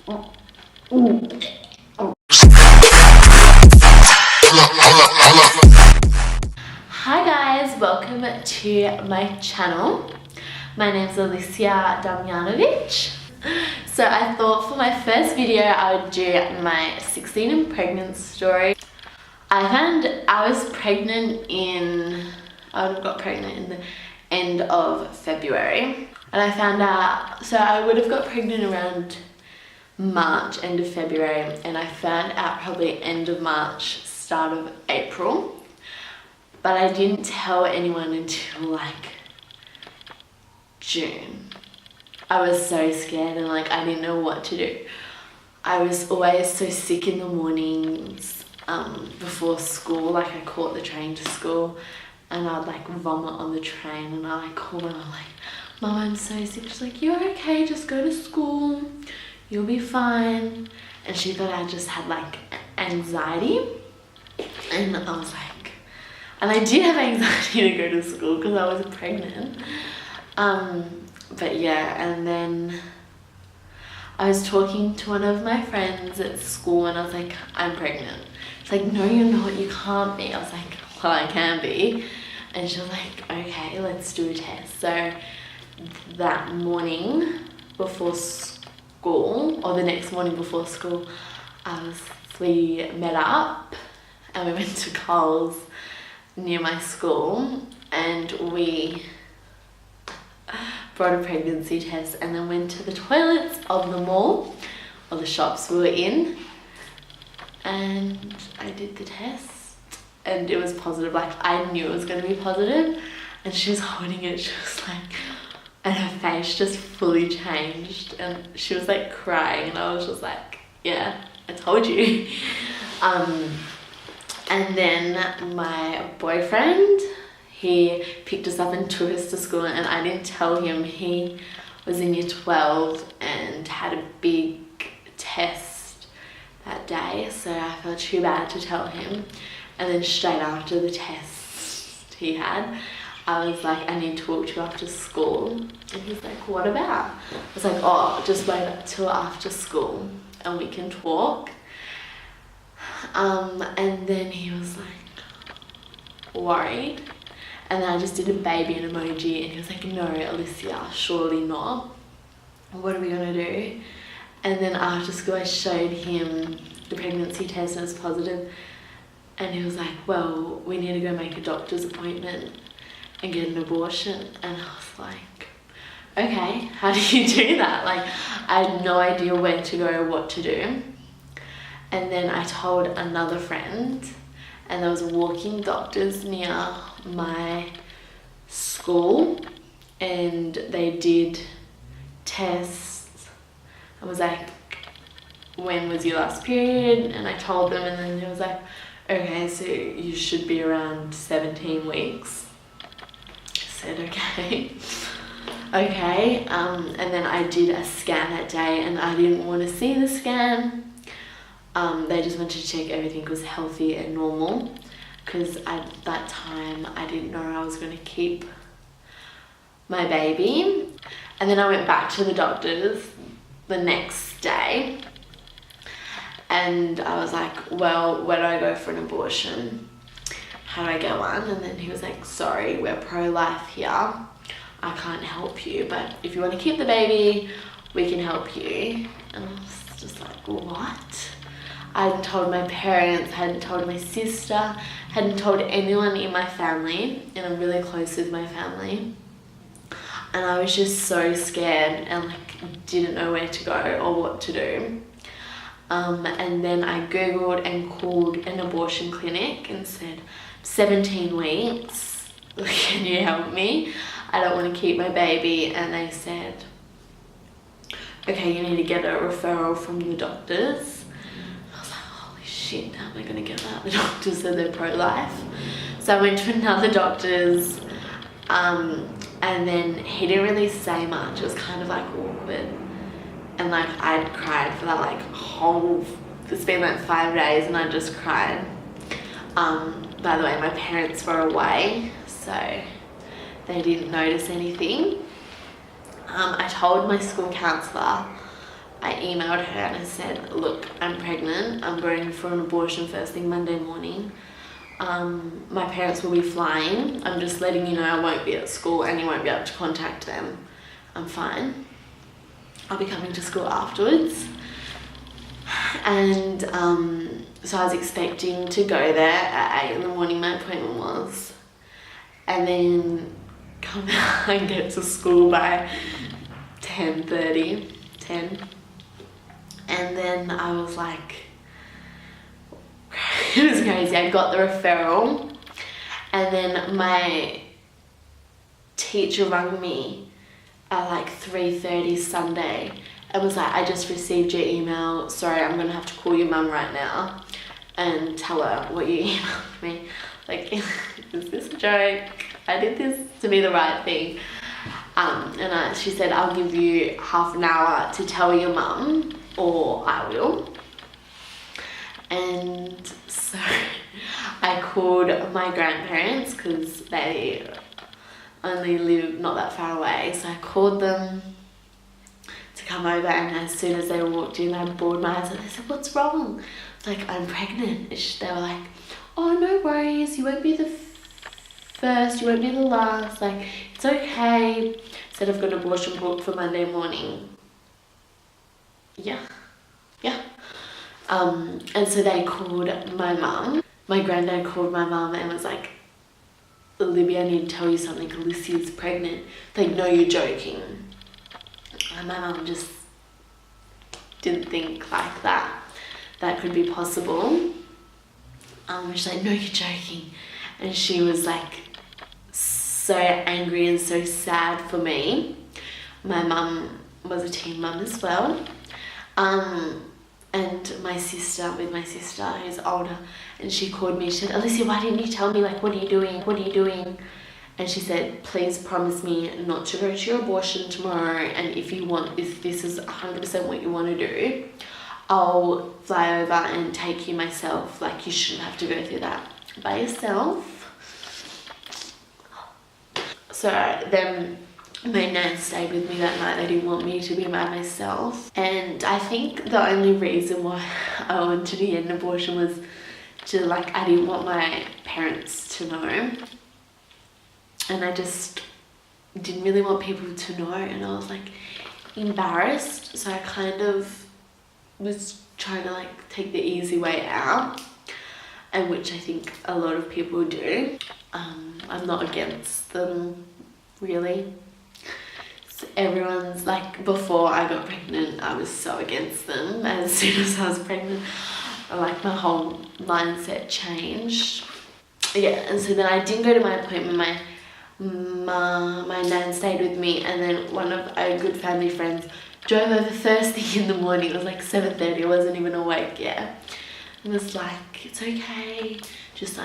Hi guys, welcome to my channel. My name's Alicia Damjanovic. So I thought for my first video I would do my 16 and pregnant story. I was pregnant I would have got pregnant in the end of February. And I found out, so I would have got pregnant around March, end of February, and I found out probably end of March, start of April. But I didn't tell anyone until like June. I was so scared and like I didn't know what to do. I was always so sick in the mornings before school. Like I caught the train to school and I'd like vomit on the train, and I like call her, I'm like, Mum, I'm so sick. She's like, you're okay, just go to school, you'll be fine. And she thought I just had like anxiety, and I was like, and I did have anxiety to go to school because I was pregnant. But yeah, and then I was talking to one of my friends at school and I was like, I'm pregnant. It's like, no, you're not, you can't be. I was like, well, I can be. And she was like, okay, let's do a test. So that morning before school, or the next morning before school, we met up and we went to Coles near my school and we brought a pregnancy test and then went to the toilets of the mall or the shops we were in, and I did the test and it was positive. Like I knew it was going to be positive, and she was holding it, she was like, and her face just fully changed and she was like crying, and I was just like, yeah, I told you. And then my boyfriend, he picked us up and took us to school, and I didn't tell him. He was in year 12 and had a big test that day, so I felt too bad to tell him. And then straight after the test he had, I was like, I need to walk you after school. And he's like, what about? I was like, oh, just wait up till after school and we can talk. And then he was like worried. And then I just did a baby and emoji, and he was like, no, Alicia, surely not. What are we gonna do? And then after school I showed him the pregnancy test and it was positive. And he was like, well, we need to go make a doctor's appointment and get an abortion. And I was like, okay, how do you do that? Like, I had no idea where to go or what to do. And then I told another friend, and there was walking doctors near my school, and they did tests. I was like, when was your last period? And I told them, and then he was like, okay, so you should be around 17 weeks. I said, okay. Okay, and then I did a scan that day, and I didn't want to see the scan. They just wanted to check everything was healthy and normal, because at that time I didn't know I was going to keep my baby. And then I went back to the doctors the next day and I was like, well, where do I go for an abortion? How do I get one? And then he was like, sorry, we're pro-life here, I can't help you, but if you want to keep the baby, we can help you. And I was just like, what? I hadn't told my parents, hadn't told my sister, hadn't told anyone in my family, and I'm really close with my family. And I was just so scared and like didn't know where to go or what to do. And then I googled and called an abortion clinic and said, 17 weeks, can you help me? I don't want to keep my baby. And they said, okay, you need to get a referral from the doctors. Shit, how am I going to get that? The doctor said they're pro-life. So I went to another doctor's, and then he didn't really say much. It was kind of like awkward. And like I'd cried for that like it's been like 5 days and I just cried. By the way, my parents were away, so they didn't notice anything. I told my school counsellor I emailed her and I said, look, I'm pregnant, I'm going for an abortion first thing Monday morning. My parents will be flying. I'm just letting you know I won't be at school and you won't be able to contact them. I'm fine. I'll be coming to school afterwards. And so I was expecting to go there at 8 in the morning, my appointment was. And then come out and get to school by 10:30, 10. And then I was like, it was crazy. I got the referral and then my teacher rang me at like 3:30 Sunday and was like, I just received your email. Sorry, I'm gonna have to call your mum right now and tell her what you emailed me. Like, is this a joke? I did this to be the right thing. And she said, I'll give you half an hour to tell your mum or I will. And so I called my grandparents because they only live not that far away. So I called them to come over, and as soon as they walked in, I bawled my eyes out. They said, what's wrong? It's like, I'm pregnant. They were like, oh, no worries. You won't be the first, you won't be the last. Like, it's okay. Said I've got an abortion booked for Monday morning. Yeah. And so they called my mum. My granddad called my mum and was like, Libby, I need to tell you something. Alicia's pregnant. Like, no, you're joking. And my mum just didn't think like that could be possible. She's like, no, you're joking. And she was like so angry and so sad for me. My mum was a teen mum as well. And my sister who's older, and she called me. She said, Alicia, why didn't you tell me? Like, what are you doing? And she said, please promise me not to go to your abortion tomorrow, and if this is 100% what you want to do, I'll fly over and take you myself. Like, you shouldn't have to go through that by yourself. So then my nan stayed with me that night. They didn't want me to be by myself. And I think the only reason why I wanted to get an abortion was I didn't want my parents to know. And I just didn't really want people to know. And I was like embarrassed. So I kind of was trying to take the easy way out. And which I think a lot of people do. I'm not against them, really. So everyone's before I got pregnant, I was so against them. As soon as I was pregnant, my whole mindset changed. Yeah, and so then I didn't go to my appointment. My nan stayed with me, and then one of our good family friends drove over first thing in the morning. It was 7:30. I wasn't even awake yet. And was like, it's okay. Just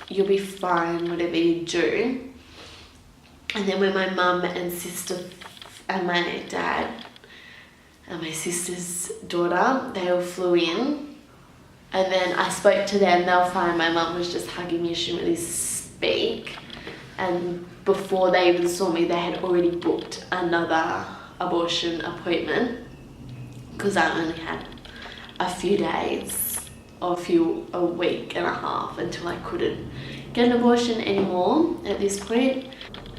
you'll be fine, whatever you do. And then when my mum and sister and my dad and my sister's daughter, they all flew in. And then I spoke to them, they were fine. My mum was just hugging me, she didn't really speak. And before they even saw me, they had already booked another abortion appointment because I only had a few days or a week and a half until I couldn't get an abortion anymore at this point.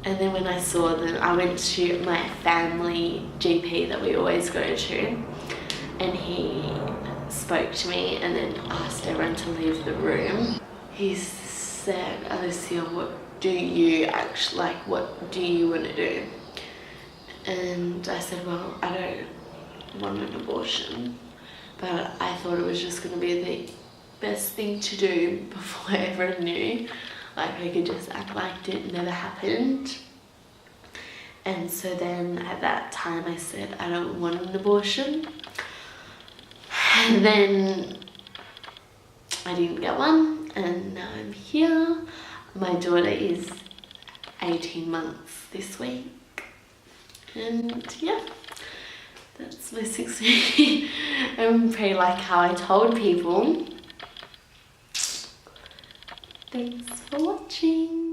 And then when I saw them, I went to my family GP that we always go to, and he spoke to me and then asked everyone to leave the room. He said, Alicia, what do you want to do? And I said, well, I don't want an abortion, but I thought it was just going to be the best thing to do before everyone knew. I could just act like it never happened. And so then at that time I said, I don't want an abortion. And then I didn't get one, and now I'm here. My daughter is 18 months this week. And yeah, that's my 6th week. I'm pretty how I told people. Thanks for watching.